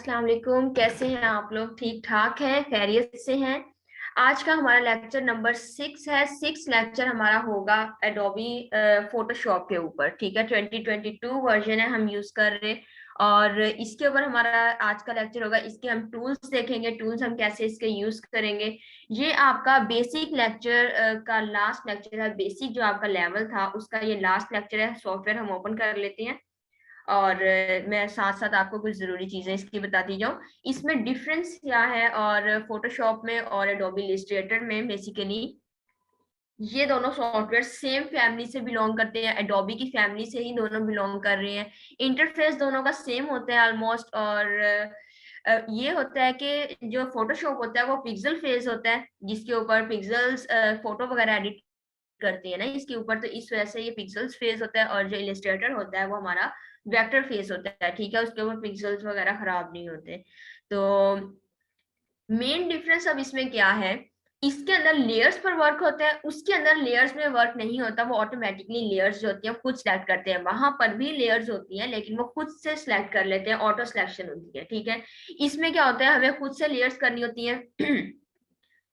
अस्सलाम वालेकुम। कैसे हैं आप लोग? ठीक ठाक हैं, खैरियत से हैं? आज का हमारा लेक्चर नंबर 6 है। 6 लेक्चर हमारा होगा एडोबी फोटोशॉप के ऊपर। ठीक है, 2022 वर्जन है हम यूज कर रहे। और इसके ऊपर हमारा आज का लेक्चर होगा। इसके हम टूल्स देखेंगे, टूल्स हम कैसे इसके यूज करेंगे। ये आपका बेसिक लेक्चर का लास्ट लेक्चर है। बेसिक जो आपका लेवल था उसका ये लास्ट लेक्चर है। सॉफ्टवेयर हम ओपन कर लेते हैं और मैं साथ साथ आपको कुछ जरूरी चीजें इसकी बताती जाऊं। इसमें डिफरेंस क्या है और फोटोशॉप में और एडोबी इलस्ट्रेटर में बेसिकली ये दोनों सॉफ्टवेयर सेम फैमिली से बिलोंग करते हैं। एडोबी की फैमिली से ही दोनों बिलोंग कर रहे हैं। इंटरफेस दोनों का सेम होता है ऑलमोस्ट। और ये होता है कि जो फोटोशॉप होता है वो पिक्सल फेस होता है, जिसके ऊपर पिक्सल्स फोटो वगैरह एडिट करती है ना इसके ऊपर, तो इस वजह से ये पिक्सल्स फेस होता है। और जो इलस्ट्रेटर होता है वो हमारा वेक्टर फेस होता है। ठीक है, उसके ऊपर पिक्सल्स वगैरह खराब नहीं होते। तो मेन डिफरेंस अब इसमें क्या है, इसके अंदर लेयर्स पर वर्क होता है, उसके अंदर लेयर्स में वर्क नहीं होता। वो ऑटोमेटिकली लेयर्स जो होती हैं खुद सेलेक्ट करते हैं। वहां पर भी लेयर्स होती हैं लेकिन वो खुद से सिलेक्ट कर लेते हैं, ऑटो सिलेक्शन होती है। ठीक है, इसमें क्या होता है, हमें खुद से लेयर्स करनी होती है।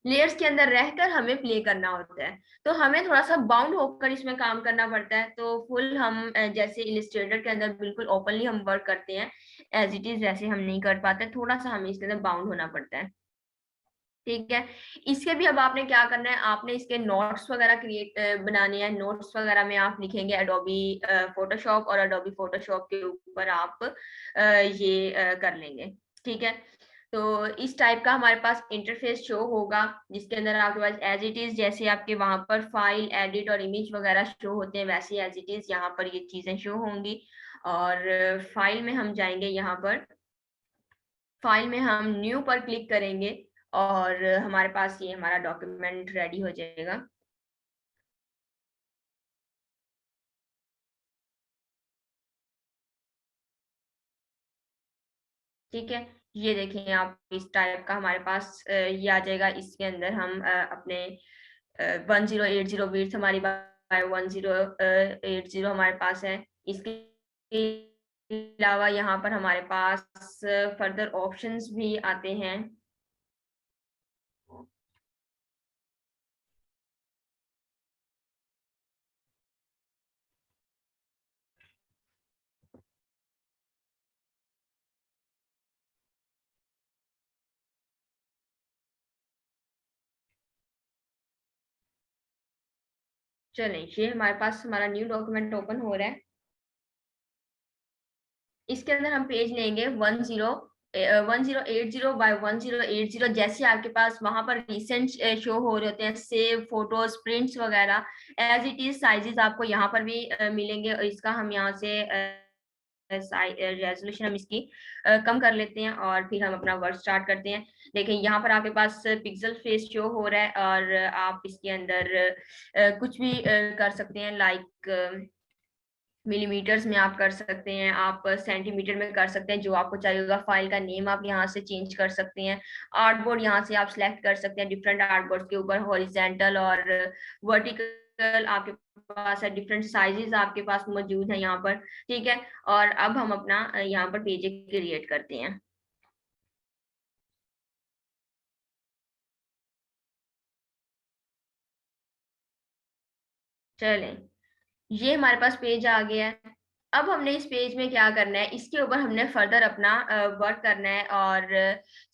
लेयर्स के अंदर रहकर हमें प्ले करना होता है। तो हमें थोड़ा सा बाउंड होकर इसमें काम करना पड़ता है। तो फुल हम जैसे इलिस्ट्रेटर के अंदर बिल्कुल ओपनली हम वर्क करते हैं एज इट इज, वैसे हम नहीं कर पाते। थोड़ा सा हमें इसके अंदर बाउंड होना पड़ता है। ठीक है, इसके भी अब आपने क्या करना है, आपने इसके नोट्स वगैरह क्रिएट बनाने हैं। नोट्स वगैरह में आप लिखेंगे एडोबी फोटोशॉप, और एडोबी फोटोशॉप के ऊपर आप ये कर लेंगे। ठीक है, तो इस टाइप का हमारे पास इंटरफेस शो होगा, जिसके अंदर आपके पास एज इट इज जैसे आपके वहां पर फाइल एडिट और इमेज वगैरह शो होते हैं, वैसे एज इट इज यहाँ पर ये चीजें शो होंगी। और फाइल में हम जाएंगे, यहाँ पर फाइल में हम न्यू पर क्लिक करेंगे और हमारे पास ये हमारा डॉक्यूमेंट रेडी हो जाएगा। ठीक है, ये देखें आप, इस टाइप का हमारे पास ये आ जाएगा। इसके अंदर हम अपने 1080 बीट्स हमारी 1080 हमारे पास है। इसके अलावा यहाँ पर हमारे पास फर्दर ऑप्शंस भी आते हैं। चलें, ये हमारे पास हमारा न्यू डॉक्यूमेंट ओपन हो रहा है। इसके अंदर हम पेज लेंगे 1080 जैसे आपके पास वहां पर रिसेंट शो हो रहे होते हैं, सेव फोटोज प्रिंट्स वगैरह, एज इट इज साइजेस आपको यहाँ पर भी मिलेंगे। और इसका हम यहाँ से रेजोल्यूशन हम इसकी कम कर लेते हैं और फिर हम अपना वर्क स्टार्ट करते हैं। देखिए यहाँ पर आपके पास पिक्सल फेस शो हो रहा है और आप इसके अंदर कुछ भी कर सकते हैं। लाइक मिलीमीटर्स में आप कर सकते हैं, आप सेंटीमीटर में कर सकते हैं, जो आपको चाहिए होगा। फाइल का नेम आप यहाँ से चेंज कर सकते हैं। आर्टबोर्ड यहाँ से आप सिलेक्ट कर सकते हैं। डिफरेंट आर्टबोर्ड के ऊपर हॉरिजेंटल और वर्टिकल आपके पास है। डिफरेंट साइजेस आपके पास मौजूद है यहाँ पर। ठीक है, और अब हम अपना यहाँ पर पेज क्रिएट करते हैं। चलें, ये हमारे पास पेज आ गया है। अब हमने इस पेज में क्या करना है, इसके ऊपर हमने फर्दर अपना वर्क करना है। और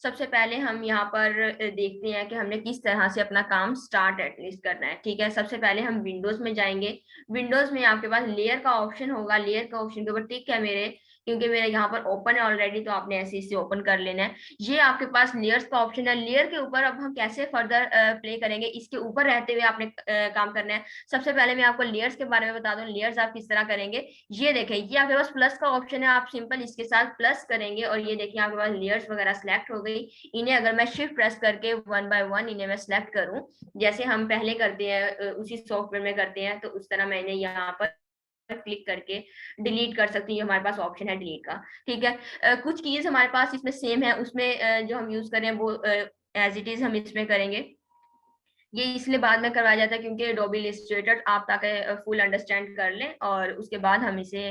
सबसे पहले हम यहाँ पर देखते हैं कि हमने किस तरह से अपना काम स्टार्ट एटलीस्ट करना है। ठीक है, सबसे पहले हम विंडोज में जाएंगे। विंडोज में आपके पास लेयर का ऑप्शन होगा। लेयर का ऑप्शन के ऊपर टिक है मेरे, क्योंकि मेरे यहाँ पर ओपन है ऑलरेडी, तो आपने ऐसे इसे ओपन कर लेना है। ये आपके पास लेयर्स का ऑप्शन है। लेयर के ऊपर अब हम कैसे फर्दर प्ले करेंगे, इसके ऊपर रहते हुए आपने काम करना है। सबसे पहले मैं आपको लेयर्स के बारे में बता दूं, लेयर्स आप किस तरह करेंगे। ये देखें, ये आपके पास प्लस का ऑप्शन है, आप सिंपल इसके साथ प्लस करेंगे और ये देखिए आपके पास लेयर्स वगैरह सिलेक्ट हो गई। इन्हें अगर मैं शिफ्ट प्रेस करके वन बाय वन इन्हें मैं सिलेक्ट करूं, जैसे हम पहले करते हैं उसी सॉफ्टवेयर में करते हैं, तो उस तरह मैंने यहाँ पर क्लिक करके डिलीट कर सकती हूँ। हमारे पास ऑप्शन है डिलीट का। ठीक है, कुछ कीज हमारे पास इसमें सेम है, उसमें जो हम यूज करें वो एज इट इज हम इसमें करेंगे। ये इसलिए बाद में करवाया जाता है क्योंकि एडोबी इलस्ट्रेटर आप ताकि फुल अंडरस्टैंड कर लें, और उसके बाद हम इसे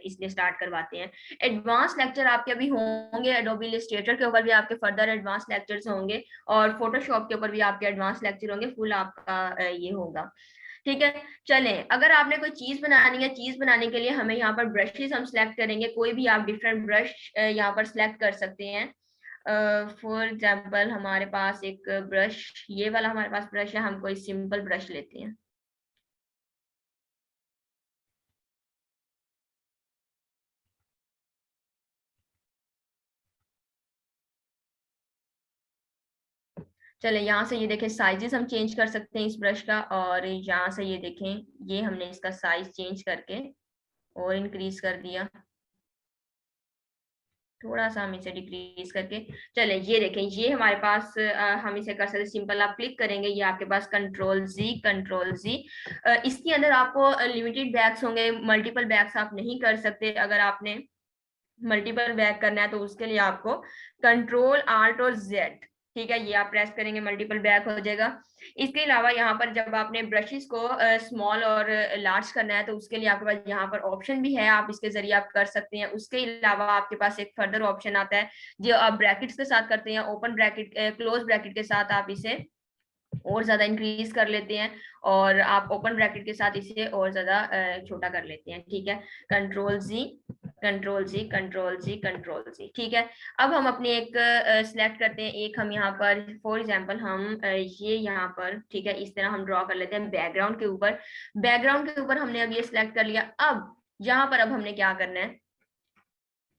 इसलिए स्टार्ट करवाते हैं। एडवांस लेक्चर आपके अभी होंगे, एडोबी इलस्ट्रेटर के ऊपर भी आपके फर्दर एडवांस लेक्चर्स होंगे, और फोटोशॉप के ऊपर भी आपके एडवांस लेक्चर होंगे, फुल आपका ये होगा। ठीक है, चलें, अगर आपने कोई चीज बनानी है, चीज बनाने के लिए हमें यहाँ पर ब्रशेस हम सिलेक्ट करेंगे, कोई भी आप डिफरेंट ब्रश यहाँ पर सिलेक्ट कर सकते हैं। फॉर एग्जाम्पल हमारे पास एक ब्रश, ये वाला हमारे पास ब्रश है, हम कोई सिंपल ब्रश लेते हैं। चले, यहाँ से ये देखें साइजेस हम चेंज कर सकते हैं इस ब्रश का, और यहाँ से ये देखें, ये हमने इसका साइज चेंज करके और इंक्रीज कर दिया, थोड़ा सा हम इसे डिक्रीज करके। चले, ये देखें, ये हमारे पास हम इसे कर सकते हैं सिंपल, आप क्लिक करेंगे, ये आपके पास कंट्रोल जी। इसके अंदर आपको लिमिटेड बैग्स होंगे, मल्टीपल बैग्स आप नहीं कर सकते। अगर आपने मल्टीपल बैग करना है तो उसके लिए आपको कंट्रोल आल्ट और जेड, ठीक है, ये आप प्रेस करेंगे, मल्टीपल बैग हो जाएगा। इसके अलावा यहाँ पर जब आपने ब्रशेस को स्मॉल और लार्ज करना है तो उसके लिए आपके पास यहाँ पर ऑप्शन भी है, आप इसके जरिए आप कर सकते हैं। उसके अलावा आपके पास एक फर्दर ऑप्शन आता है जो आप ब्रैकेट्स के साथ करते हैं, ओपन ब्रैकेट क्लोज ब्रैकेट के साथ आप इसे और ज्यादा इंक्रीज कर लेते हैं, और आप ओपन ब्रैकेट के साथ इसे और ज्यादा छोटा कर लेते हैं। ठीक है, कंट्रोल जी, कंट्रोल जी, कंट्रोल जी, कंट्रोल जी। ठीक है, अब हम अपने एक सिलेक्ट करते हैं, एक हम यहाँ पर फॉर एग्जांपल हम ये यहाँ पर, ठीक है, इस तरह हम ड्रॉ कर लेते हैं बैकग्राउंड के ऊपर। बैकग्राउंड के ऊपर हमने अब ये सिलेक्ट कर लिया। अब यहाँ पर अब हमने क्या करना है,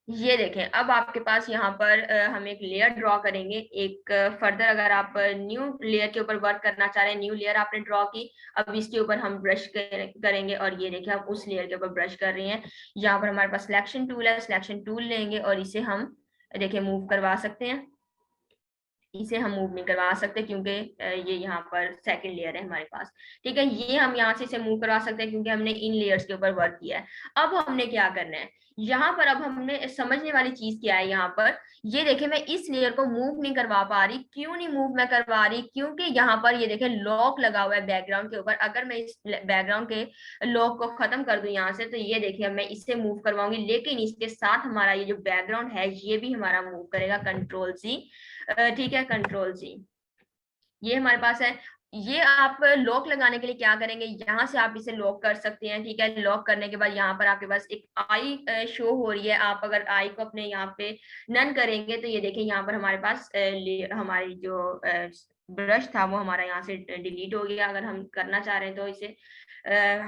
ये देखें, अब आपके पास यहाँ पर हम एक लेयर ड्रॉ करेंगे। एक फर्दर अगर आप न्यू लेयर के ऊपर वर्क करना चाह रहे हैं, न्यू लेयर आपने ड्रॉ की, अब इसके ऊपर हम ब्रश करेंगे, और ये देखिए हम उस लेयर के ऊपर ब्रश कर रहे हैं। यहाँ पर हमारे पास सिलेक्शन टूल है, सिलेक्शन टूल लेंगे और इसे हम देखिए मूव करवा सकते हैं। इसे हम मूव नहीं करवा सकते क्योंकि ये यहाँ पर सेकंड लेयर है हमारे पास। ठीक है, ये हम यहाँ से इसे मूव करवा सकते हैं क्योंकि हमने इन लेयर्स के ऊपर वर्क किया है। अब हमने क्या करना है, यहाँ पर अब हमने समझने वाली चीज क्या है, यहाँ पर ये देखे मैं इस लेयर को मूव नहीं करवा पा रही। क्यों नहीं मूव मैं करवा रही, क्योंकि यहाँ पर ये देखे लॉक लगा हुआ है बैकग्राउंड के ऊपर। अगर मैं इस बैकग्राउंड के लॉक को खत्म कर दूं यहाँ से, तो ये देखिए मैं इससे मूव करवाऊंगी, लेकिन इसके साथ हमारा ये जो बैकग्राउंड है ये भी हमारा मूव करेगा। कंट्रोल जी, ठीक है, कंट्रोल जी, ये हमारे पास है। ये आप लॉक लगाने के लिए क्या करेंगे, यहाँ से आप इसे लॉक कर सकते हैं। ठीक है, लॉक करने के बाद यहाँ पर आपके पास एक आई शो हो रही है। आप अगर आई को अपने यहाँ पे नन करेंगे तो ये देखें यहाँ पर हमारे पास हमारी जो ब्रश था वो हमारा यहाँ से डिलीट हो गया। अगर हम करना चाह रहे हैं तो इसे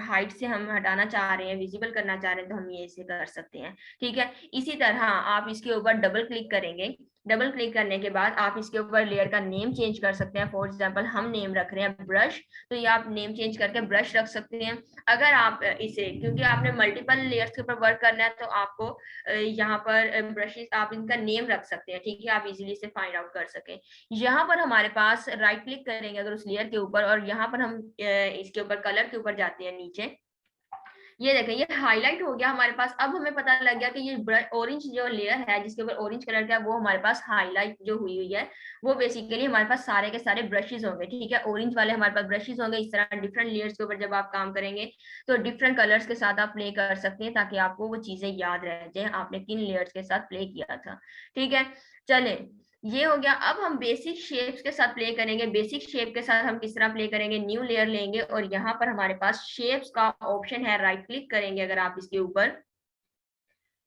हाइट से हम हटाना चाह रहे हैं, विजिबल करना चाह रहे हैं, तो हम ये इसे कर सकते हैं। ठीक है, इसी तरह आप इसके ऊपर डबल क्लिक करेंगे। डबल क्लिक करने के बाद आप इसके ऊपर लेयर का नेम चेंज कर सकते हैं। फॉर एग्जांपल हम नेम रख रहे हैं ब्रश, तो ये आप नेम चेंज करके ब्रश रख सकते हैं। अगर आप इसे, क्योंकि आपने मल्टीपल लेयर्स के ऊपर वर्क करना है, तो आपको यहाँ पर ब्रशेस आप इनका नेम रख सकते हैं। ठीक है, आप इजीली से फाइंड आउट कर सकें। यहाँ पर हमारे पास राइट क्लिक करेंगे अगर उस लेयर के ऊपर, और यहाँ पर हम इसके ऊपर कलर के ऊपर जाते हैं नीचे। ये देखें ये हाईलाइट हो गया हमारे पास। अब हमें पता लग गया कि ये ऑरेंज जो लेयर है जिसके ऊपर ऑरेंज कलर का, वो हमारे पास हाईलाइट जो हुई हुई है, वो बेसिकली हमारे पास सारे के सारे ब्रशेस होंगे। ठीक है, ऑरेंज वाले हमारे पास ब्रशेस होंगे। इस तरह डिफरेंट लेयर्स के ऊपर जब आप काम करेंगे तो डिफरेंट कलर्स के साथ आप प्ले कर सकते हैं, ताकि आपको वो चीजें याद रह जाए आपने किन लेयर्स के साथ प्ले किया था। ठीक है, चले, ये हो गया। अब हम बेसिक शेप्स के साथ प्ले करेंगे। बेसिक शेप के साथ हम किस तरह प्ले करेंगे, न्यू लेयर लेंगे और यहाँ पर हमारे पास शेप्स का ऑप्शन है, राइट क्लिक करेंगे अगर आप इसके ऊपर,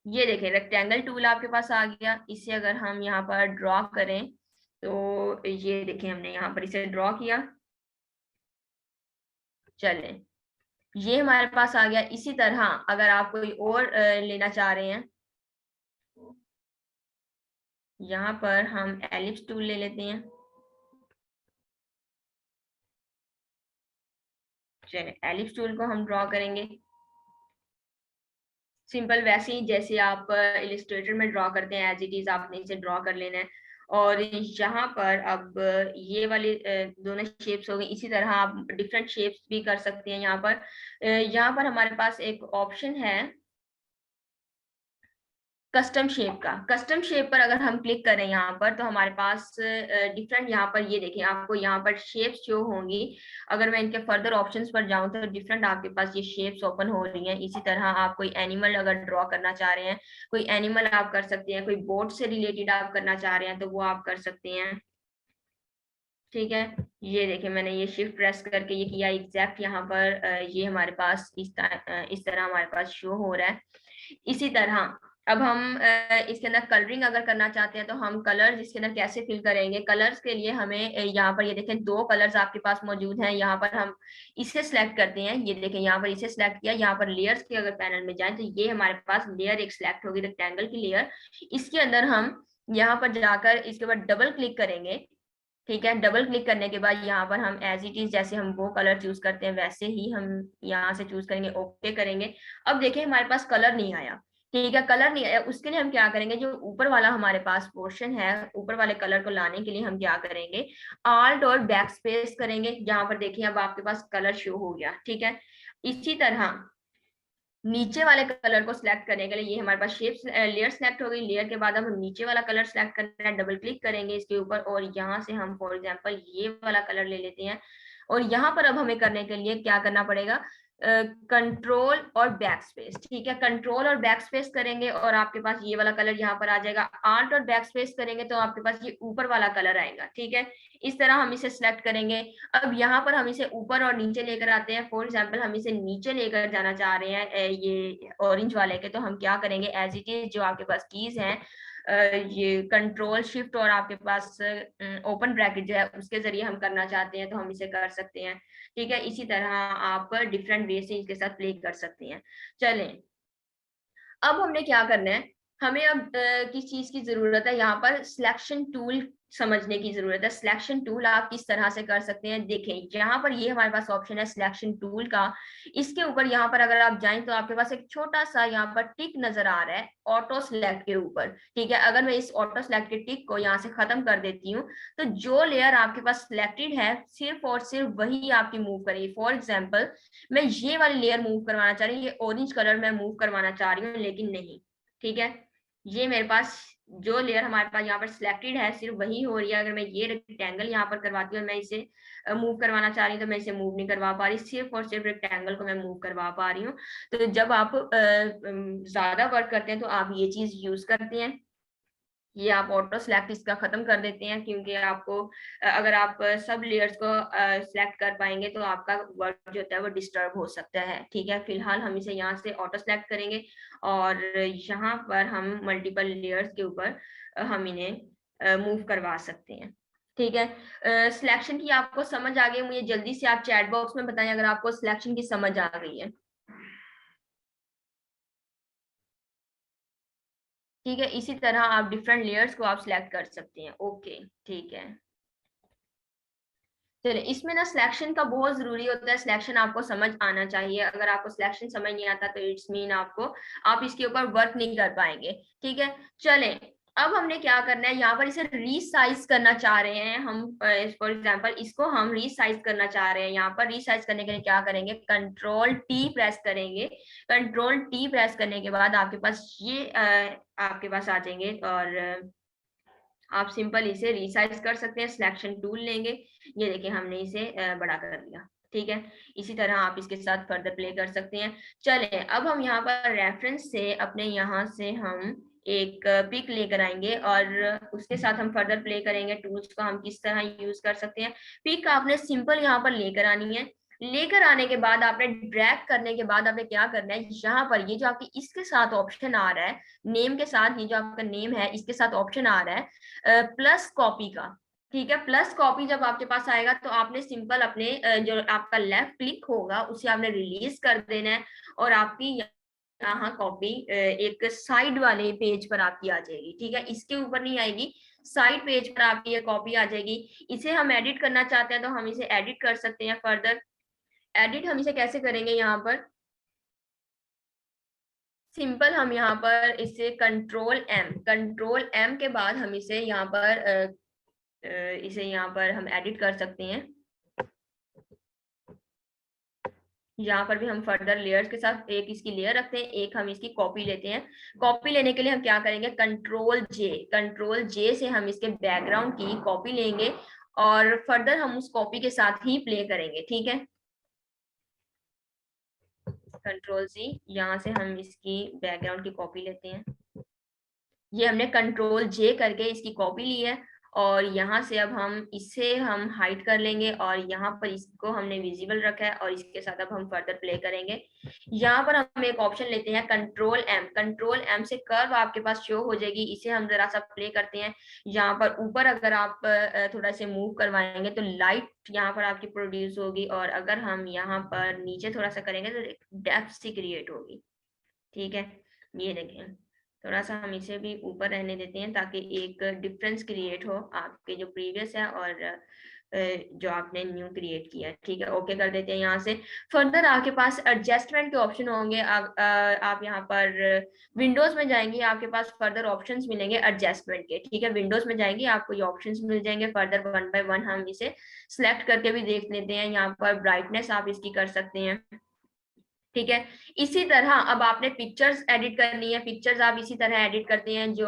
ये देखें रेक्टेंगल टूल आपके पास आ गया। इसे अगर हम यहाँ पर ड्रॉ करें तो ये देखें हमने यहाँ पर इसे ड्रॉ किया। चले, ये हमारे पास आ गया। इसी तरह अगर आप कोई और लेना चाह रहे हैं, यहाँ पर हम एलिप्स टूल ले लेते हैं। चले, एलिप्स टूल को हम ड्रॉ करेंगे सिंपल वैसे ही जैसे आप इलिस्ट्रेटर में ड्रॉ करते हैं, एज इट इज आपने इसे ड्रॉ कर लेना है। और यहाँ पर अब ये वाली दोनों शेप्स हो गई। इसी तरह आप डिफरेंट शेप्स भी कर सकते हैं। यहाँ पर यहाँ पर हमारे पास एक ऑप्शन है, कस्टम शेप पर अगर हम क्लिक करें यहाँ पर, तो हमारे पास डिफरेंट यहाँ पर ये देखिए आपको यहाँ पर शेप्स शो होंगी। अगर मैं इनके फर्दर ऑप्शंस पर जाऊं तो डिफरेंट आपके पास ये शेप्स ओपन हो रही हैं। इसी तरह आप कोई एनिमल अगर ड्रॉ करना चाह रहे हैं, कोई एनिमल आप कर सकते हैं, कोई बोट से रिलेटेड आप करना चाह रहे हैं तो वो आप कर सकते हैं। ठीक है, ये देखिए मैंने ये शिफ्ट प्रेस करके ये किया एग्जैक्ट यहाँ पर ये हमारे पास इस तरह हमारे पास शो हो रहा है। इसी तरह अब हम इसके अंदर कलरिंग अगर करना चाहते हैं तो हम कलर्स इसके अंदर कैसे फिल करेंगे। कलर्स के लिए हमें यहाँ पर ये देखें दो कलर्स आपके पास मौजूद हैं। यहाँ पर हम इसे सिलेक्ट करते हैं, ये देखें यहाँ पर इसे सिलेक्ट किया। यहाँ पर लेयर्स के अगर पैनल में जाएं तो ये हमारे पास लेयर एक सिलेक्ट होगी, रेक्टेंगल की लेयर। इसके अंदर हम यहाँ पर जाकर इसके बाद डबल क्लिक करेंगे। ठीक है, डबल क्लिक करने के बाद यहाँ पर हम एज इट इज जैसे हम वो कलर चूज करते हैं वैसे ही हम यहाँ से चूज करेंगे, ओके करेंगे। अब देखिए हमारे पास कलर नहीं आया। ठीक है, कलर नहीं आया, उसके लिए हम क्या करेंगे, जो ऊपर वाला हमारे पास पोर्शन है, ऊपर वाले कलर को लाने के लिए हम क्या करेंगे, आल्ट और बैक स्पेस करेंगे। जहां पर देखिए अब आपके पास कलर शो हो गया। ठीक है, इसी तरह नीचे वाले कलर को सिलेक्ट करने के लिए ये हमारे पास शेप लेयर सिलेक्ट हो गई। लेयर के बाद हम नीचे वाला कलर सिलेक्ट करना है, डबल क्लिक करेंगे इसके ऊपर और यहाँ से हम फॉर एग्जांपल ये वाला कलर ले लेते हैं। और यहाँ पर अब हमें करने के लिए क्या करना पड़ेगा, कंट्रोल और बैक स्पेस। ठीक है, कंट्रोल और बैक स्पेस करेंगे और आपके पास ये वाला कलर यहाँ पर आ जाएगा। आल्ट और बैक स्पेस करेंगे तो आपके पास ये ऊपर वाला कलर आएगा। ठीक है, इस तरह हम इसे सिलेक्ट करेंगे। अब यहाँ पर हम इसे ऊपर और नीचे लेकर आते हैं। फॉर एग्जाम्पल हम इसे नीचे लेकर जाना चाह रहे हैं ये ऑरेंज वाले के, तो हम क्या करेंगे, एज इट इज जो आपके पास कीज हैं ये कंट्रोल शिफ्ट और आपके पास ओपन ब्रैकेट जो है उसके जरिए हम करना चाहते हैं तो हम इसे कर सकते हैं। ठीक है, इसी तरह आप डिफरेंट वे से इसके साथ प्ले कर सकते हैं। चलें, अब हमने क्या करना है, हमें अब किस चीज की जरूरत है, यहाँ पर सिलेक्शन टूल समझने की जरूरत है। सिलेक्शन टूल आप किस तरह से कर सकते हैं, देखें यहाँ पर ये हमारे पास ऑप्शन है सिलेक्शन टूल का। इसके ऊपर यहाँ पर अगर आप जाएं तो आपके पास एक छोटा सा यहाँ पर टिक नजर आ रहा है ऑटो सिलेक्ट के ऊपर। ठीक है, अगर मैं इस ऑटो सिलेक्ट के टिक को यहाँ से खत्म कर देती हूँ तो जो लेयर आपके पास सिलेक्टेड है सिर्फ और सिर्फ वही आपकी मूव करेगी। फॉर एग्जाम्पल मैं ये वाली लेयर मूव करवाना चाह रही हूँ, ये ऑरेंज कलर मैं मूव करवाना चाह रही हूँ लेकिन नहीं। ठीक है, ये मेरे पास जो लेयर हमारे पास यहाँ पर सिलेक्टेड है सिर्फ वही हो रही है। अगर मैं ये रेक्टेंगल यहाँ पर करवाती हूँ, मैं इसे मूव करवाना चाह रही हूँ तो मैं इसे मूव नहीं करवा पा रही, सिर्फ और सिर्फ रेक्टेंगल को मैं मूव करवा पा रही हूँ। तो जब आप ज्यादा वर्क करते हैं तो आप ये चीज यूज करते हैं। ये आप ऑटो सिलेक्ट इसका खत्म कर देते हैं क्योंकि आपको अगर आप सब लेयर्स को सिलेक्ट कर पाएंगे तो आपका वर्क जो होता है वो डिस्टर्ब हो सकता है। ठीक है, फिलहाल हम इसे यहाँ से ऑटो सिलेक्ट करेंगे और यहाँ पर हम मल्टीपल लेयर्स के ऊपर हम इन्हें मूव करवा सकते हैं। ठीक है, सिलेक्शन की आपको समझ आ गई, मुझे जल्दी से आप चैट बॉक्स में बताएं अगर आपको सिलेक्शन की समझ आ गई है। ठीक है, इसी तरह आप डिफरेंट लेयर्स को आप सिलेक्ट कर सकते हैं। ओके, ठीक है, चलिए इसमें ना सिलेक्शन का बहुत जरूरी होता है, सिलेक्शन आपको समझ आना चाहिए। अगर आपको सिलेक्शन समझ नहीं आता तो इट्स मीन आपको आप इसके ऊपर वर्क नहीं कर पाएंगे। ठीक है, चले अब हमने क्या करना है, यहाँ पर इसे रीसाइज करना चाह रहे हैं हम। फॉर एग्जांपल इसको हम रीसाइज करना चाह रहे हैं। यहाँ पर रीसाइज करने के लिए क्या करेंगे, कंट्रोल टी प्रेस करेंगे। कंट्रोल टी प्रेस करने के बाद आपके पास ये आपके पास आ जाएंगे और आप सिंपल इसे रिसाइज कर सकते हैं। सिलेक्शन टूल लेंगे, ये देखिए हमने इसे बड़ा कर दिया। ठीक है, इसी तरह आप इसके साथ फर्दर प्ले कर सकते हैं। चलें अब हम यहाँ पर रेफरेंस से अपने यहाँ से हम एक पिक लेकर आएंगे और उसके साथ हम फर्दर प्ले करेंगे। टूल्स को हम किस तरह यूज कर सकते हैं। पिक आपने सिंपल यहाँ पर लेकर आनी है। लेकर आने के बाद आपने ड्रैग करने के बाद आपने क्या करना है, यहाँ पर ये जो आपकी इसके साथ ऑप्शन आ रहा है नेम के साथ, ये जो आपका नेम है इसके साथ ऑप्शन आ रहा है प्लस कॉपी का। ठीक है, प्लस कॉपी जब आपके पास आएगा तो आपने सिंपल अपने जो आपका लेफ्ट क्लिक होगा उसे आपने रिलीज कर देना है और आपकी यहाँ कॉपी एक साइड वाले पेज पर आपकी आ जाएगी। ठीक है, इसके ऊपर नहीं आएगी, साइड पेज पर आपकी ये कॉपी आ जाएगी। इसे हम एडिट करना चाहते हैं तो हम इसे एडिट कर सकते हैं। फर्दर एडिट हम इसे कैसे करेंगे, यहाँ पर सिंपल हम यहाँ पर इसे कंट्रोल एम के बाद हम इसे यहाँ पर इसे यहाँ पर हम एडिट कर सकते हैं। यहाँ पर भी हम फर्दर लेयर्स के साथ एक इसकी लेयर रखते हैं, एक हम इसकी कॉपी लेते हैं। कॉपी लेने के लिए हम क्या करेंगे, कंट्रोल जे से हम इसके बैकग्राउंड की कॉपी लेंगे और फर्दर हम उस कॉपी के साथ ही प्ले करेंगे। ठीक है, कंट्रोल सी, यहाँ से हम इसकी बैकग्राउंड की कॉपी लेते हैं। ये हमने कंट्रोल जे करके इसकी कॉपी ली है और यहाँ से अब हम हाइड कर लेंगे और यहाँ पर इसको हमने विजिबल रखा है और इसके साथ अब हम फर्दर प्ले करेंगे। यहाँ पर हम एक ऑप्शन लेते हैं कंट्रोल एम से कर्व आपके पास शो हो जाएगी, इसे हम जरा सा प्ले करते हैं। यहाँ पर ऊपर अगर आप थोड़ा से मूव करवाएंगे तो लाइट यहाँ पर आपकी प्रोड्यूस होगी और अगर हम यहाँ पर नीचे थोड़ा सा करेंगे तो डेप्थ सी क्रिएट होगी। ठीक है, ये देखें, थोड़ा सा हम इसे भी ऊपर रहने देते हैं ताकि एक डिफरेंस क्रिएट हो आपके जो प्रीवियस है और जो आपने न्यू क्रिएट किया है। ठीक है, ओके कर देते हैं। यहाँ से फर्दर आपके पास एडजस्टमेंट के ऑप्शन होंगे। आप यहाँ पर विंडोज में जाएंगे, आपके पास फर्दर ऑप्शंस मिलेंगे एडजस्टमेंट के। ठीक है, विंडोज में जाएंगे, आपको ये ऑप्शंस मिल जाएंगे। फर्दर वन बाय वन हम इसे सिलेक्ट करके भी देख लेते हैं। यहाँ पर ब्राइटनेस आप इसकी कर सकते हैं। ठीक है, इसी तरह अब आपने पिक्चर्स एडिट करनी है, पिक्चर्स आप इसी तरह एडिट करते हैं। जो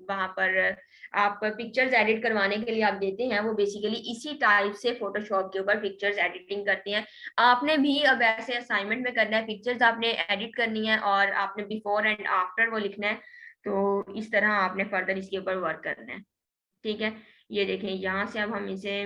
वहां पर आप पिक्चर्स एडिट करवाने के लिए आप देते हैं वो बेसिकली इसी टाइप से फोटोशॉप के ऊपर पिक्चर्स एडिटिंग करते हैं। आपने भी अब ऐसे असाइनमेंट में करना है, पिक्चर्स आपने एडिट करनी है और आपने बिफोर एंड आफ्टर वो लिखना है। तो इस तरह आपने फर्दर इसके ऊपर वर्क करना है। ठीक है, ये देखें, यहाँ से अब हम इसे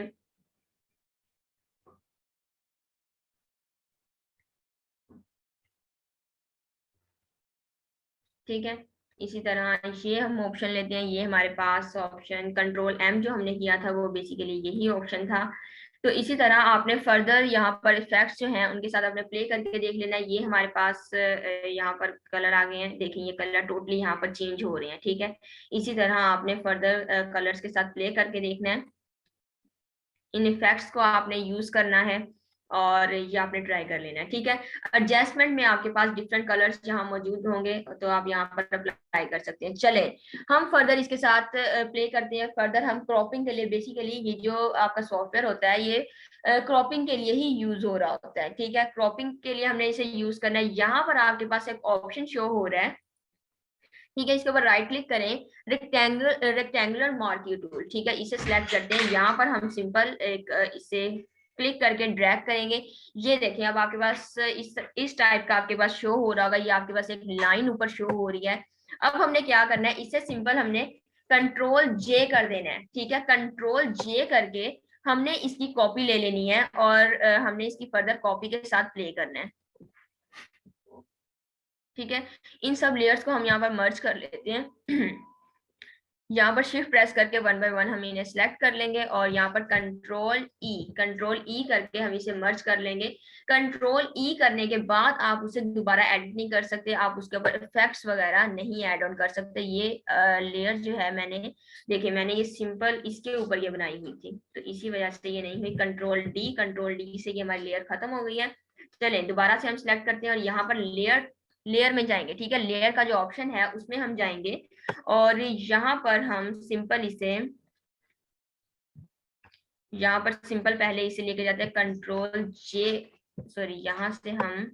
ठीक है, इसी तरह ये हम ऑप्शन लेते हैं। ये हमारे पास ऑप्शन कंट्रोल एम जो हमने किया था वो बेसिकली यही ऑप्शन था। तो इसी तरह आपने फर्दर यहाँ पर इफेक्ट्स जो हैं उनके साथ आपने प्ले करके देख लेना है। ये हमारे पास यहाँ पर कलर आ गए हैं, देखिए ये कलर टोटली यहाँ पर चेंज हो रहे हैं। ठीक है, इसी तरह आपने फर्दर कलर्स के साथ प्ले करके देखना है। इन इफेक्ट्स को आपने यूज करना है और ये आपने ट्राई कर लेना है। ठीक है, एडजस्टमेंट में आपके पास डिफरेंट कलर्स यहाँ मौजूद होंगे तो आप यहाँ पर अप्लाई कर सकते हैं। चले हम फर्दर इसके साथ प्ले करते हैं। फर्दर हम क्रॉपिंग के लिए बेसिकली ये जो आपका सॉफ्टवेयर होता है ये क्रॉपिंग के लिए ही यूज हो रहा होता है। ठीक है, क्रॉपिंग के लिए हमने इसे यूज करना है। यहाँ पर आपके पास एक ऑप्शन शो हो रहा है। ठीक है, इसके ऊपर राइट क्लिक करें, रेक्टेंगुलर मार्क्यू टूल। ठीक है, इसे सिलेक्ट करते हैं। यहाँ पर हम सिंपल एक इसे क्लिक करके ड्रैग करेंगे। ये देखें, अब आपके पास इस टाइप का आपके पास शो हो रहा होगा। ये आपके पास एक लाइन ऊपर शो हो रही है। अब हमने क्या करना है, इसे सिंपल हमने कंट्रोल जे कर देना है। ठीक है, कंट्रोल जे करके हमने इसकी कॉपी ले लेनी है और हमने इसकी फर्दर कॉपी के साथ प्ले करना है। ठीक है, इन सब लेयर्स को हम यहाँ पर मर्ज कर लेते हैं। यहाँ पर शिफ्ट प्रेस करके वन बाय वन हम इन्हें सिलेक्ट कर लेंगे और यहाँ पर कंट्रोल ई करके हम इसे मर्ज कर लेंगे। कंट्रोल ई करने के बाद आप उसे दोबारा एडिट नहीं कर सकते, आप उसके ऊपर इफेक्ट्स वगैरह नहीं ऐड ऑन कर सकते। ये लेयर जो है मैंने ये सिंपल इसके ऊपर ये बनाई हुई थी तो इसी वजह से ये नहीं हुई। कंट्रोल डी से ये हमारी लेयर खत्म हो गई है। चले दोबारा से हम सिलेक्ट करते हैं और यहाँ पर लेयर में जाएंगे। ठीक है, लेयर का जो ऑप्शन है उसमें हम जाएंगे और यहाँ पर हम सिंपल पहले इसे लेके जाते हैं कंट्रोल जे, सॉरी यहाँ से हम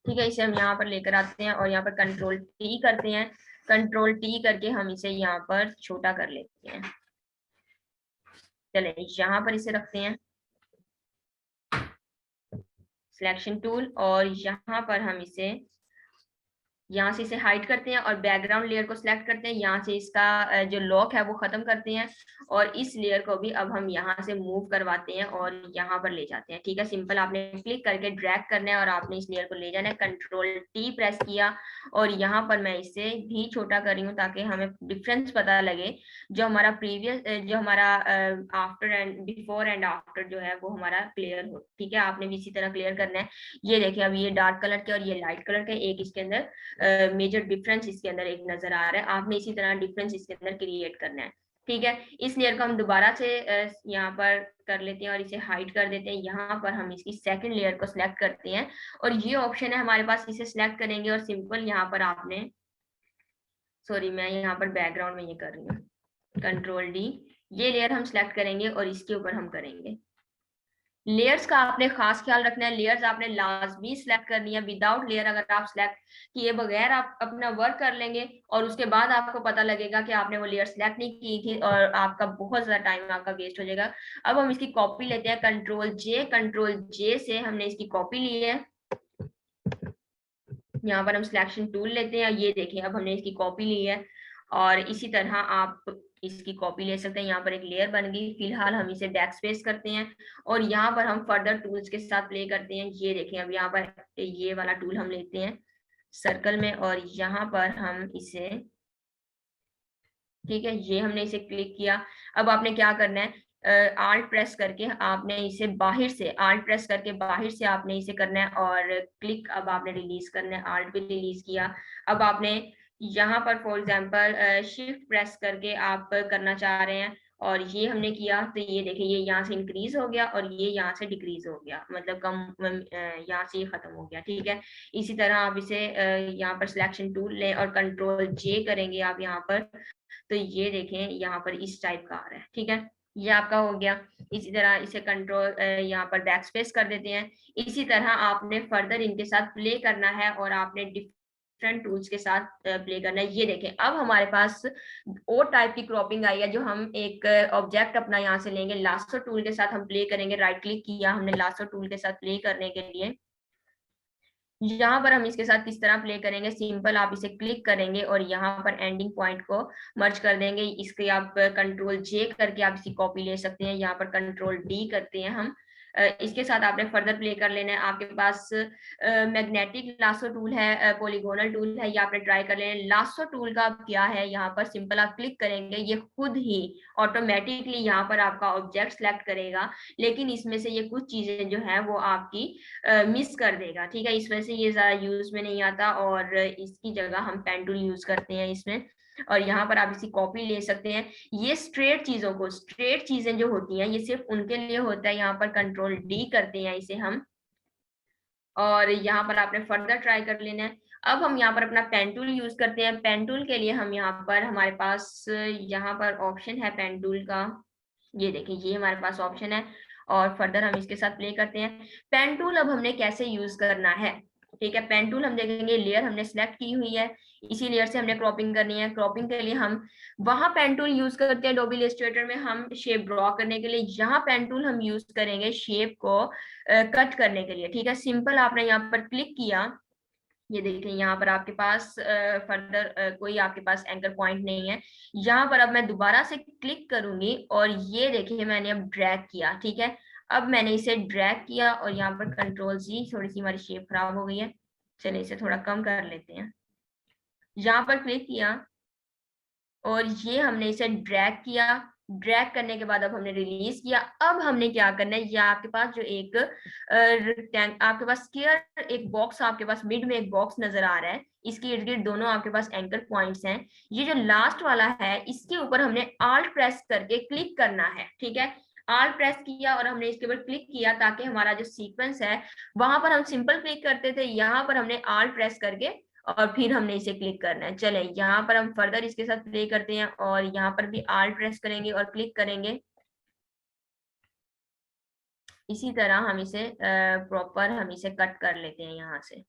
ठीक है इसे हम यहाँ पर लेकर आते हैं और यहाँ पर कंट्रोल टी करते हैं। कंट्रोल टी करके हम इसे यहाँ पर छोटा कर लेते हैं। चले यहाँ पर इसे रखते हैं सिलेक्शन टूल और यहाँ पर हम यहाँ से इसे हाइड करते हैं और बैकग्राउंड लेयर को सिलेक्ट करते हैं। यहाँ से इसका जो लॉक है वो खत्म करते हैं और इस लेयर को भी अब हम यहाँ से मूव करवाते हैं और यहाँ पर ले जाते हैं। ठीक है, सिंपल आपने क्लिक करके ड्रैग करना है और आपने इस लेयर को ले जाना है। कंट्रोल टी प्रेस किया और यहाँ पर मैं इसे भी छोटा कर रही हूँ ताकि हमें डिफरेंस पता लगे। जो हमारा जो हमारा after and before and after जो है वो हमारा क्लियर हो। ठीक है, आपने भी इसी तरह क्लियर करना है। ये देखिए, अब ये डार्क कलर के और ये लाइट कलर के एक इसके अंदर मेजर डिफरेंस इसके अंदर एक नजर आ रहा है। आपने इसी तरह डिफरेंस इसके अंदर क्रिएट करना है। ठीक है, इस लेयर को हम दोबारा से यहाँ पर कर लेते हैं और इसे हाइड कर देते हैं। यहाँ पर हम इसकी सेकंड लेयर को सिलेक्ट करते हैं और ये ऑप्शन है हमारे पास, इसे सिलेक्ट करेंगे और सिंपल यहाँ पर आपने, सॉरी मैं यहाँ पर बैकग्राउंड में ये कर रही हूँ। कंट्रोल डी, ये लेयर हम सिलेक्ट करेंगे और इसके ऊपर हम करेंगे। लेयर्स का आपने खास ख्याल रखना है, लेयर्स आपने लाजमी सिलेक्ट करनी है। विदाउट लेयर अगर आप सिलेक्ट किए बगैर आप अपना वर्क कर लेंगे और उसके बाद आपको पता लगेगा कि आपने वो लेयर सिलेक्ट नहीं की थी और आपका बहुत ज्यादा टाइम आपका वेस्ट हो जाएगा। अब हम इसकी कॉपी लेते हैं, कंट्रोल जे से हमने इसकी कॉपी ली है। यहाँ पर हम सिलेक्शन टूल लेते हैं, ये देखिए अब हमने इसकी कॉपी ली है और इसी तरह आप इसकी कॉपी ले सकते हैं। यहाँ पर एक लेयर बन गई। फिलहाल हम इसे बैक स्पेस करते हैं और यहाँ पर हम फर्दर टूल्स के साथ प्ले करते हैं। ये देखें अब यहाँ पर ये वाला टूल हम लेते हैं सर्कल में और यहाँ पर हम इसे, ठीक है, ये हमने इसे क्लिक किया। अब आपने क्या करना है, आल्ट प्रेस करके आपने इसे बाहर से, आल्ट प्रेस करके बाहर से आपने इसे करना है और क्लिक अब आपने रिलीज करना है। आल्ट भी रिलीज किया। अब आपने यहाँ पर फॉर एग्जांपल शिफ्ट प्रेस करके आप करना चाह रहे हैं और ये हमने किया तो ये देखिए ये यहाँ से इंक्रीज हो गया और ये यहाँ से डिक्रीज हो गया, मतलब कम यहाँ से ये खत्म हो गया। ठीक है, इसी तरह आप इसे यहाँ पर सिलेक्शन टूल लें और कंट्रोल जे करेंगे आप यहाँ पर, तो ये देखें यहाँ पर इस टाइप का आ रहा है। ठीक है, ये आपका हो गया। इसी तरह इसे कंट्रोल यहाँ पर बैक स्पेस कर देते हैं। इसी तरह आपने फर्दर इनके साथ प्ले करना है और आपने डिफरेंट टूल्स के साथ प्ले करना है। ये देखें अब हमारे पास और टाइप की क्रॉपिंग आई है, जो हम एक ऑब्जेक्ट अपना यहाँ से लेंगे, लासो टूल के साथ हम प्ले करेंगे। राइट क्लिक किया हमने लासो टूल के साथ प्ले करने के लिए। यहाँ पर हम इसके साथ किस तरह प्ले करेंगे, सिंपल आप इसे क्लिक करेंगे और यहाँ पर एंडिंग पॉइंट को मर्ज कर देंगे। इसके आप कंट्रोल जे करके आप इसकी कॉपी ले सकते हैं। यहाँ पर कंट्रोल डी करते हैं हम। इसके साथ आपने फर्दर प्ले कर लेना है। आपके पास मैग्नेटिक लासो टूल है, पॉलीगोनल टूल है, ये आपने ट्राई कर लेना है। लासो टूल का क्या है, यहाँ पर सिंपल आप क्लिक करेंगे, ये खुद ही ऑटोमेटिकली यहाँ पर आपका ऑब्जेक्ट सेलेक्ट करेगा, लेकिन इसमें से ये कुछ चीजें जो है वो आपकी मिस कर देगा। ठीक है, इस वजह से ये ज्यादा यूज में नहीं आता और इसकी जगह हम पेन टूल यूज करते हैं इसमें। और यहाँ पर आप इसकी कॉपी ले सकते हैं। ये स्ट्रेट चीजों को, स्ट्रेट चीजें जो होती हैं ये सिर्फ उनके लिए होता है। यहाँ पर कंट्रोल डी करते हैं इसे हम और यहाँ पर आपने फर्दर ट्राई कर लेना है। अब हम यहाँ पर अपना पेन टूल यूज करते हैं। पेन टूल के लिए हम यहाँ पर, हमारे पास यहाँ पर ऑप्शन है पेन टूल का, ये देखिए ये हमारे पास ऑप्शन है और फर्दर हम इसके साथ प्ले करते हैं। पेन टूल अब हमने कैसे यूज करना है, ठीक है, पेन टूल हम देखेंगे, लेयर हमने सेलेक्ट की हुई है, इसी लेयर से हमने क्रॉपिंग करनी है। क्रॉपिंग के लिए हम वहां पेन टूल यूज करते हैं एडोबी इलस्ट्रेटर में हम शेप ड्रॉ करने के लिए, यहाँ पेन टूल हम यूज करेंगे शेप को कट करने के लिए। ठीक है, सिंपल आपने यहाँ पर क्लिक किया, ये देखिए यहाँ पर आपके पास फर्दर कोई आपके पास एंकर पॉइंट नहीं है। यहाँ पर अब मैं दोबारा से क्लिक करूंगी और ये देखिए मैंने अब ड्रैग किया। ठीक है, अब मैंने इसे ड्रैग किया और यहाँ पर कंट्रोल जी, थोड़ी सी हमारी शेप खराब हो गई है, चलिए इसे थोड़ा कम कर लेते हैं। यहाँ पर क्लिक किया और ये हमने इसे ड्रैग किया। ड्रैग करने के बाद अब हमने रिलीज किया। अब हमने क्या करना है, ये आपके पास जो एक आपके पास स्क्वायर एक बॉक्स, आपके पास मिड में एक बॉक्स नजर आ रहा है, इसके इर्द गिर्द दोनों आपके पास एंकर पॉइंट्स हैं। ये जो लास्ट वाला है इसके ऊपर हमने आल्ट प्रेस करके क्लिक करना है। ठीक है, आल्ट प्रेस किया और हमने इसके ऊपर क्लिक किया ताकि हमारा जो सीक्वेंस है, वहां पर हम सिंपल क्लिक करते थे, यहाँ पर हमने आल्ट प्रेस करके और फिर हमने इसे क्लिक करना है। चले यहाँ पर हम फर्दर इसके साथ प्ले करते हैं और यहाँ पर भी आल्ट प्रेस करेंगे और क्लिक करेंगे। इसी तरह हम इसे प्रॉपर हम इसे कट कर लेते हैं यहाँ से।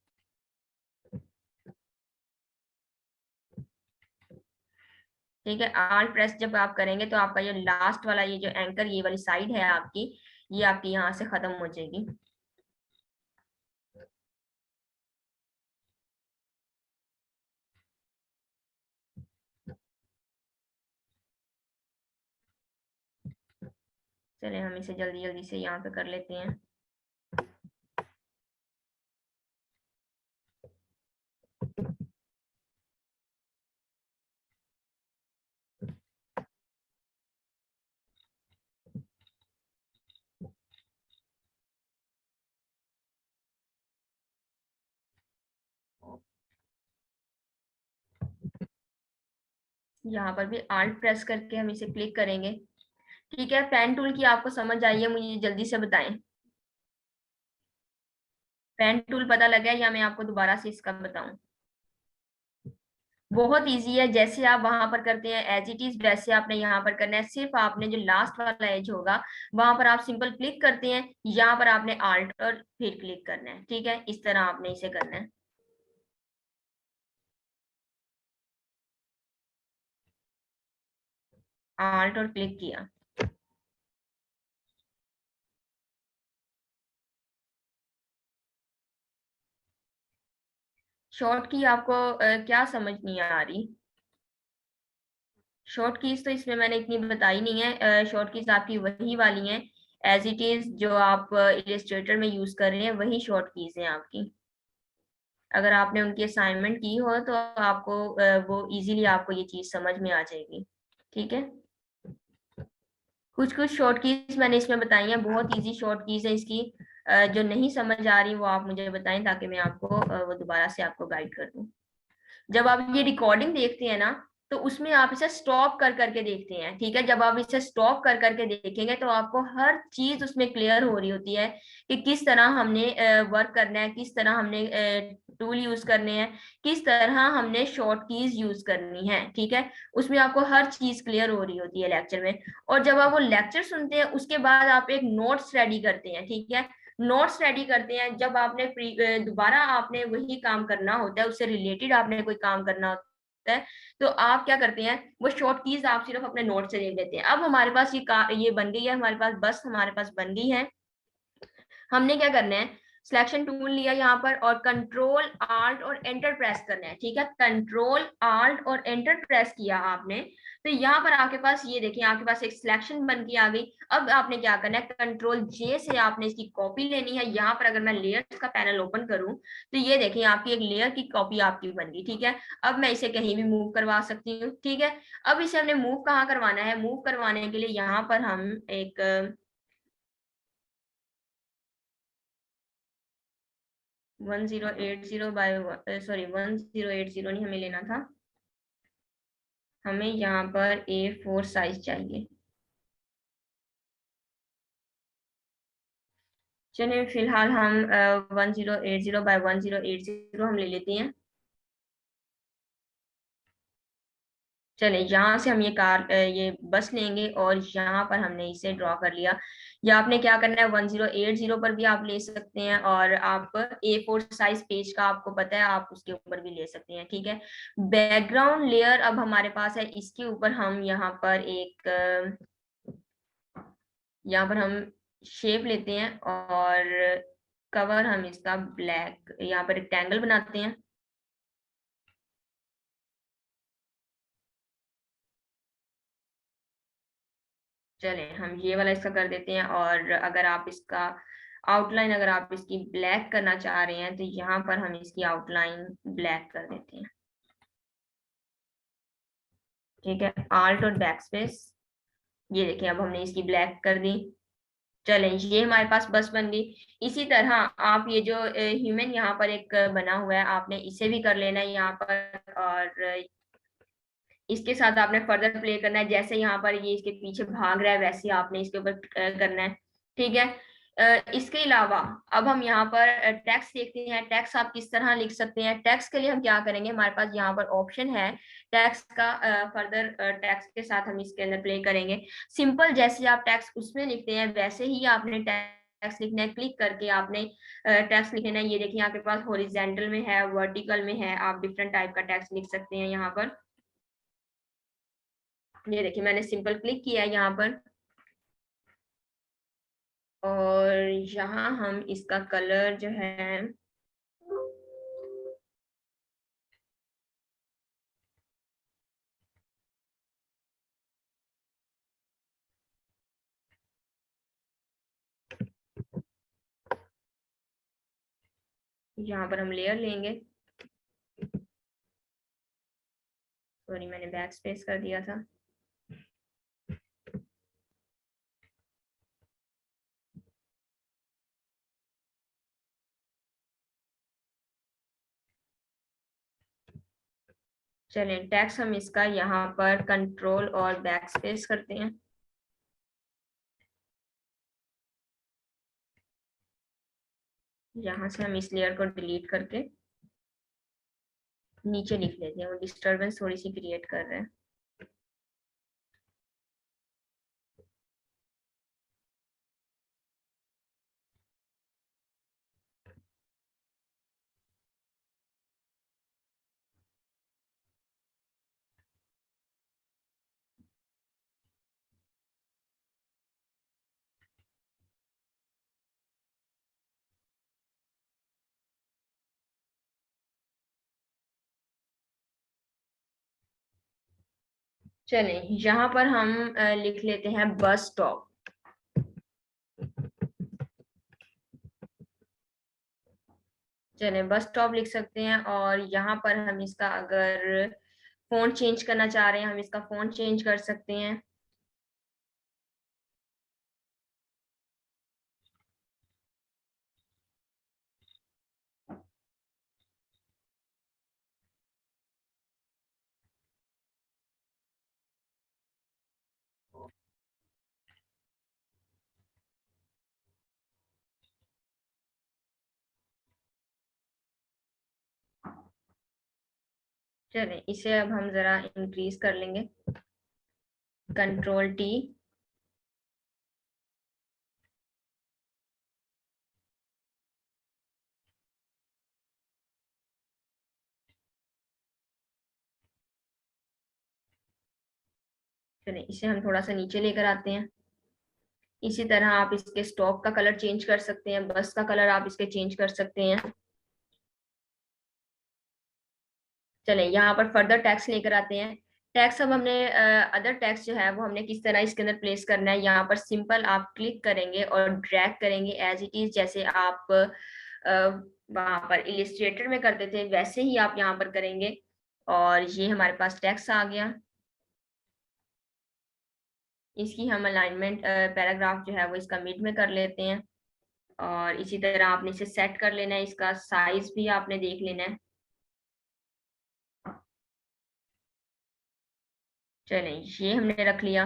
ठीक है, आल्ट प्रेस जब आप करेंगे तो आपका ये लास्ट वाला ये जो एंकर ये वाली साइड है आपकी, ये आपकी यहाँ से खत्म हो जाएगी। चले हम इसे जल्दी जल्दी से यहाँ पे कर लेते हैं। यहाँ पर भी आल्ट प्रेस करके हम इसे क्लिक करेंगे। ठीक है, पेन टूल की आपको समझ आई है, मुझे जल्दी से बताएं। पेन टूल पता लगा या मैं आपको दोबारा से इसका बताऊं? बहुत इजी है, जैसे आप वहां पर करते हैं एज इट इज वैसे आपने यहाँ पर करना है। सिर्फ आपने जो लास्ट वाला एज होगा वहां पर आप सिंपल क्लिक करते हैं, यहाँ पर आपने आल्ट और फिर क्लिक करना है। ठीक है, इस तरह आपने इसे करना है। आल्ट और क्लिक किया। शॉर्ट की आपको क्या समझ नहीं आ रही? शॉर्ट कीज तो इसमें मैंने इतनी बताई नहीं है। शॉर्ट कीज आपकी वही वाली हैं एज इट इज, जो आप इलिस्ट्रेटर में यूज कर रहे हैं वही शॉर्ट कीज हैं आपकी। अगर आपने उनकी असाइनमेंट की हो तो आपको वो इजीली आपको ये चीज समझ में आ जाएगी। ठीक है, कुछ कुछ शॉर्ट कीज मैंने इसमें बताई हैं, बहुत इजी शॉर्ट कीज है इसकी। जो नहीं समझ आ रही वो आप मुझे बताएं ताकि मैं आपको वो दोबारा से आपको गाइड कर दूं। जब आप ये रिकॉर्डिंग देखते हैं ना, तो उसमें आप इसे स्टॉप कर करके देखते हैं। ठीक है, जब आप इसे स्टॉप कर करके देखेंगे तो आपको हर चीज उसमें क्लियर हो रही होती है कि किस तरह हमने वर्क करना है, किस तरह हमने टूल यूज करने हैं, किस तरह हमने शॉर्ट कीज यूज करनी है। ठीक है, उसमें आपको हर चीज क्लियर हो रही होती है लेक्चर में। और जब आप वो लेक्चर सुनते हैं उसके बाद आप एक नोट्स रेडी करते हैं। ठीक है, नोट्स रेडी करते हैं जब आपने दोबारा आपने वही काम करना होता है, उससे रिलेटेड आपने कोई काम करना होता है, तो आप क्या करते हैं, वो शॉर्ट कीज आप सिर्फ अपने नोट से लिख देते हैं। अब हमारे पास ये बन गई है, हमारे पास बस हमारे पास बन गई है। हमने क्या करना है, सिलेक्शन टूल लिया यहाँ पर और कंट्रोल आल्ट और एंटर प्रेस करना है। ठीक है, कंट्रोल आल्ट और एंटर प्रेस किया आपने, तो यहाँ पर आपके पास ये देखिए आपके पास एक सिलेक्शन बन के आ गई। अब आपने क्या करना है, कंट्रोल जे से आपने इसकी कॉपी लेनी है। यहाँ पर अगर मैं लेयर्स का पैनल ओपन करूं तो ये देखिए आपकी एक लेयर की कॉपी आपकी बन गई। ठीक है, अब मैं इसे कहीं भी मूव करवा सकती हूँ। ठीक है, अब इसे हमने मूव कहाँ करवाना है, मूव करवाने के लिए यहाँ पर हम एक 1080 बाय, सॉरी 1080 नहीं हमें लेना था, हमें यहाँ पर A4 साइज चाहिए। चलिए फिलहाल हम 1080 बाय 1080 हम ले लेते हैं। चले यहाँ से हम ये बस लेंगे और यहाँ पर हमने इसे ड्रॉ कर लिया। या आपने क्या करना है, 1080 पर भी आप ले सकते हैं, और आप A4 साइज पेज का आपको पता है आप उसके ऊपर भी ले सकते हैं। ठीक है, बैकग्राउंड लेयर अब हमारे पास है, इसके ऊपर हम यहाँ पर हम शेप लेते हैं और कवर हम इसका ब्लैक, यहाँ पर रेक्टेंगल बनाते हैं। चले हम ये वाला इसका कर देते हैं, और अगर आप इसका आउटलाइन अगर आप इसकी ब्लैक करना चाह रहे हैं तो यहाँ पर हम इसकी आउटलाइन ब्लैक कर देते हैं। ठीक है, आल्ट और बैक स्पेस, ये देखिए अब हमने इसकी ब्लैक कर दी। चलें ये हमारे पास बस बन गई। इसी तरह आप ये जो ह्यूमन यहाँ पर एक बना हुआ है आपने इसे भी कर लेना है यहाँ पर, और इसके साथ आपने फर्दर प्ले करना है। जैसे यहाँ पर ये इसके पीछे भाग रहा है वैसे ही आपने इसके ऊपर करना है। ठीक है, इसके अलावा अब हम यहाँ पर टेक्स्ट देखते हैं। टेक्स्ट आप किस तरह लिख सकते हैं, टेक्स्ट के लिए हम क्या करेंगे, हमारे पास यहाँ पर ऑप्शन है टेक्स्ट का। फर्दर टेक्स्ट के साथ हम इसके अंदर प्ले करेंगे। सिंपल जैसे आप टेक्स्ट उसमें लिखते हैं वैसे ही आपने टेक्स्ट लिखना है। क्लिक करके आपने टेक्स्ट लिखना है। ये देखिए आपके पास हॉरिजेंटल में है, वर्टिकल में है, आप डिफरेंट टाइप का टेक्स्ट लिख सकते हैं यहाँ पर। ये देखिए मैंने सिंपल क्लिक किया है यहाँ पर, और यहाँ हम इसका कलर जो है यहाँ पर हम लेयर लेंगे। सॉरी मैंने बैक स्पेस कर दिया था। चलें टेक्स्ट हम इसका यहाँ पर कंट्रोल और बैक स्पेस करते हैं। यहाँ से हम इस लेयर को डिलीट करके नीचे लिख लेते हैं, वो डिस्टरबेंस थोड़ी सी क्रिएट कर रहे हैं। चले यहाँ पर हम लिख लेते हैं बस स्टॉप। चले बस स्टॉप लिख सकते हैं, और यहाँ पर हम इसका अगर फोन चेंज करना चाह रहे हैं, हम इसका फोन चेंज कर सकते हैं। चले इसे अब हम जरा इंक्रीज कर लेंगे, कंट्रोल टी। चले इसे हम थोड़ा सा नीचे लेकर आते हैं। इसी तरह आप इसके स्टॉप का कलर चेंज कर सकते हैं, बस का कलर आप इसके चेंज कर सकते हैं। चले यहाँ पर फर्दर टैक्स लेकर आते हैं। टैक्स अब हमने अदर टैक्स जो है वो हमने किस तरह इसके अंदर प्लेस करना है। यहाँ पर सिंपल आप क्लिक करेंगे और ड्रैग करेंगे एज इट इज, जैसे आप वहां पर इलिस्ट्रेटर में करते थे वैसे ही आप यहाँ पर करेंगे। और ये हमारे पास टैक्स आ गया। इसकी हम अलाइनमेंट पैराग्राफ जो है वो इसका मिड में कर लेते हैं, और इसी तरह आपने इसे सेट कर लेना है। इसका साइज भी आपने देख लेना है। चलें ये हमने रख लिया।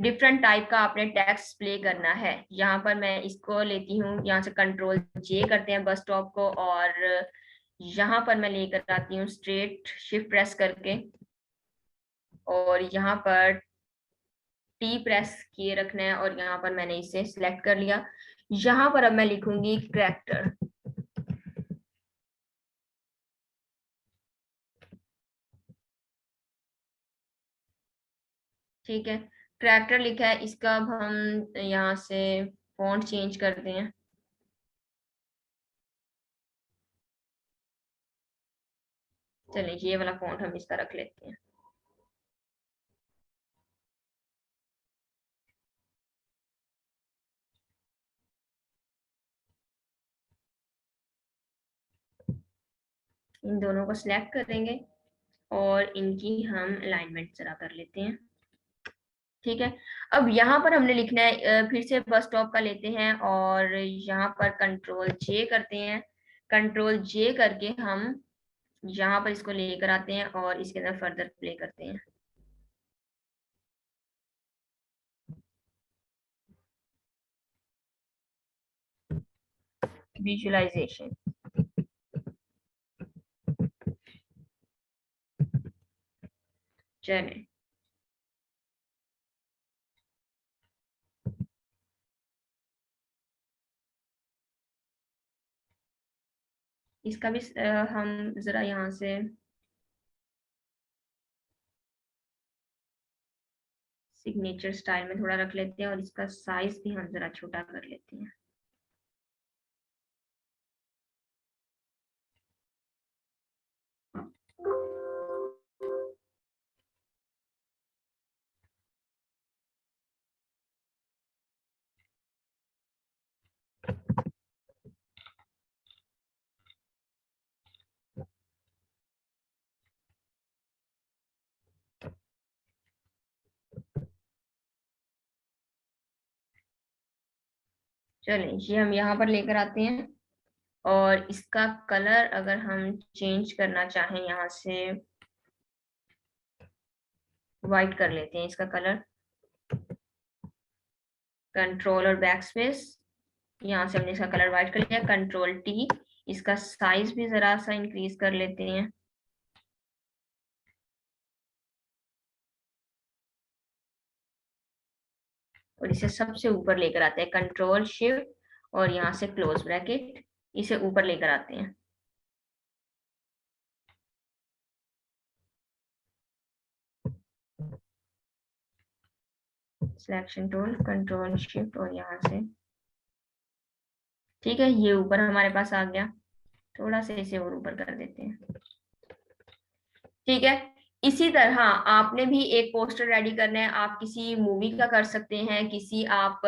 डिफरेंट टाइप का आपने टेक्स्ट प्ले करना है। यहाँ पर मैं इसको लेती हूँ, यहाँ से कंट्रोल जे करते हैं बस स्टॉप को, और यहाँ पर मैं लेकर आती हूँ स्ट्रेट शिफ्ट प्रेस करके, और यहाँ पर टी प्रेस किए रखना है, और यहाँ पर मैंने इसे सिलेक्ट कर लिया। यहाँ पर अब मैं लिखूंगी करैक्टर। ठीक है, करैक्टर लिखा है। इसका अब हम यहाँ से फॉन्ट चेंज करते हैं। चलिए ये वाला फॉन्ट हम इसका रख लेते हैं। इन दोनों को सिलेक्ट करेंगे और इनकी हम अलाइनमेंट जरा कर लेते हैं। ठीक है, अब यहाँ पर हमने लिखना है, फिर से बस स्टॉप का लेते हैं और यहाँ पर कंट्रोल जे करते हैं। कंट्रोल जे करके हम यहाँ पर इसको लेकर आते हैं और इसके अंदर फर्दर प्ले करते हैं। विजुअलाइजेशन। चलें इसका भी हम जरा यहाँ से सिग्नेचर स्टाइल में थोड़ा रख लेते हैं, और इसका साइज भी हम जरा छोटा कर लेते हैं। चलें ये हम यहाँ पर लेकर आते हैं, और इसका कलर अगर हम चेंज करना चाहें यहाँ से वाइट कर लेते हैं इसका कलर। कंट्रोल और बैक स्पेस, यहाँ से हमने इसका कलर वाइट कर लिया। कंट्रोल टी, इसका साइज भी जरा सा इंक्रीज कर लेते हैं। और इसे सबसे ऊपर लेकर आते हैं, कंट्रोल शिफ्ट और यहाँ से क्लोज ब्रैकेट, इसे ऊपर लेकर आते हैं। सिलेक्शन टूल, कंट्रोल शिफ्ट और यहाँ से, ठीक है, ये ऊपर हमारे पास आ गया। थोड़ा सा इसे और ऊपर कर देते हैं, ठीक है। इसी तरह आपने भी एक पोस्टर रेडी करना है। आप किसी मूवी का कर सकते हैं, किसी आप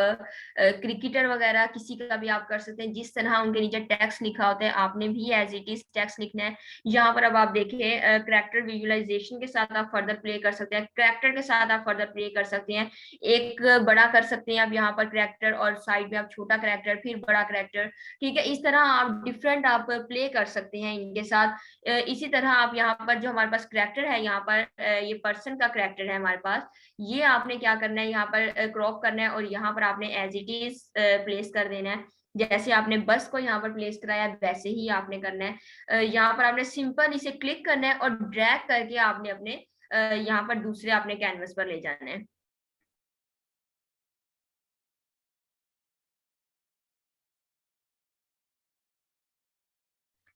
क्रिकेटर वगैरह किसी का भी आप कर सकते हैं। जिस तरह उनके नीचे टेक्स्ट लिखा होता है, आपने भी एज इट इज टेक्स्ट लिखना है। यहाँ पर अब आप देखिए, कैरेक्टर विजुअलाइजेशन के साथ आप फर्दर प्ले कर सकते हैं, कैरेक्टर के साथ आप फर्दर प्ले कर सकते हैं। एक बड़ा कर सकते हैं आप यहाँ पर कैरेक्टर, और साइड में आप छोटा कैरेक्टर, फिर बड़ा कैरेक्टर, ठीक है। इस तरह आप डिफरेंट आप प्ले कर सकते हैं इनके साथ। इसी तरह आप यहाँ पर जो हमारे पास कैरेक्टर है, यहाँ पर ये पर्सन का कैरेक्टर है हमारे पास, ये आपने क्या करना है, यहाँ पर क्रॉप करना है और यहाँ पर आपने एज इट इज प्लेस कर देना है। जैसे आपने बस को यहाँ पर प्लेस कराया वैसे ही आपने करना है। यहाँ पर आपने सिंपल इसे क्लिक करना है और ड्रैग करके आपने अपने यहाँ पर दूसरे अपने कैनवस पर ले जाना है।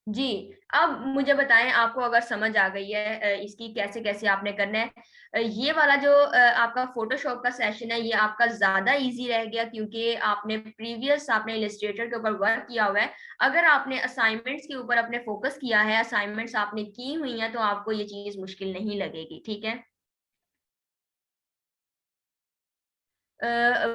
जी, अब मुझे बताएं, आपको अगर समझ आ गई है इसकी कैसे कैसे आपने करना है। ये वाला जो आपका फोटोशॉप का सेशन है, ये आपका ज्यादा इजी रह गया क्योंकि आपने प्रीवियस आपने इलस्ट्रेटर के ऊपर वर्क किया हुआ है। अगर आपने असाइनमेंट्स के ऊपर अपने फोकस किया है, असाइनमेंट्स आपने की हुई हैं, तो आपको ये चीज मुश्किल नहीं लगेगी, ठीक है।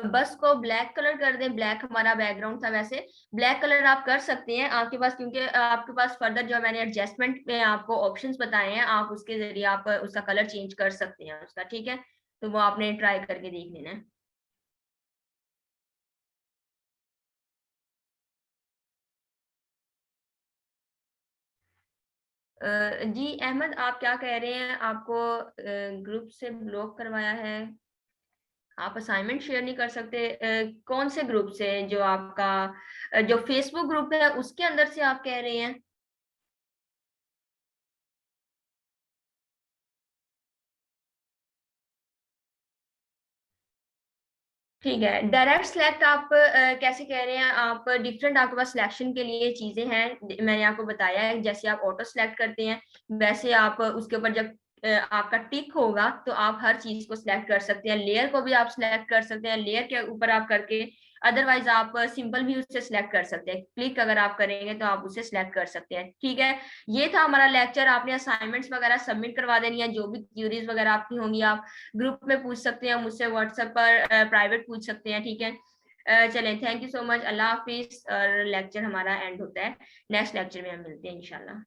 बस को ब्लैक कलर कर दें, ब्लैक हमारा बैकग्राउंड था, वैसे ब्लैक कलर आप कर सकते हैं आपके पास, क्योंकि आपके पास फर्दर जो मैंने एडजस्टमेंट में आपको ऑप्शंस बताए हैं, आप उसके जरिए आप उसका कलर चेंज कर सकते हैं उसका, ठीक है। तो वो आपने ट्राई करके देख लेना है। जी अहमद, आप क्या कह रहे हैं, आपको ग्रुप से ब्लॉक करवाया है, आप असाइनमेंट शेयर नहीं कर सकते? कौन से ग्रुप से, जो आपका जो फेसबुक ग्रुप है उसके अंदर से आप कह रहे हैं? ठीक है, डायरेक्ट सिलेक्ट आप कैसे कह रहे हैं आप? डिफरेंट आपके पास सिलेक्शन के लिए चीजें हैं, मैंने आपको बताया है। जैसे आप ऑटो सेलेक्ट करते हैं, वैसे आप उसके ऊपर जब आपका टिक होगा तो आप हर चीज को सिलेक्ट कर सकते हैं। लेयर को भी आप सिलेक्ट कर सकते हैं, लेयर के ऊपर आप करके, अदरवाइज आप सिंपल भी उससे सिलेक्ट कर सकते हैं। क्लिक अगर आप करेंगे तो आप उसे सिलेक्ट कर सकते हैं, ठीक है। ये था हमारा लेक्चर। आपने असाइनमेंट्स वगैरह सबमिट करवा देनी है, जो भी क्यूरीज वगैरह आपकी होंगी आप ग्रुप में पूछ सकते हैं, मुझसे व्हाट्सएप पर प्राइवेट पूछ सकते हैं, ठीक है। चलें, थैंक यू सो मच, अल्लाह हाफिज। और लेक्चर हमारा एंड होता है, नेक्स्ट लेक्चर में हम मिलते हैं इंशाल्लाह।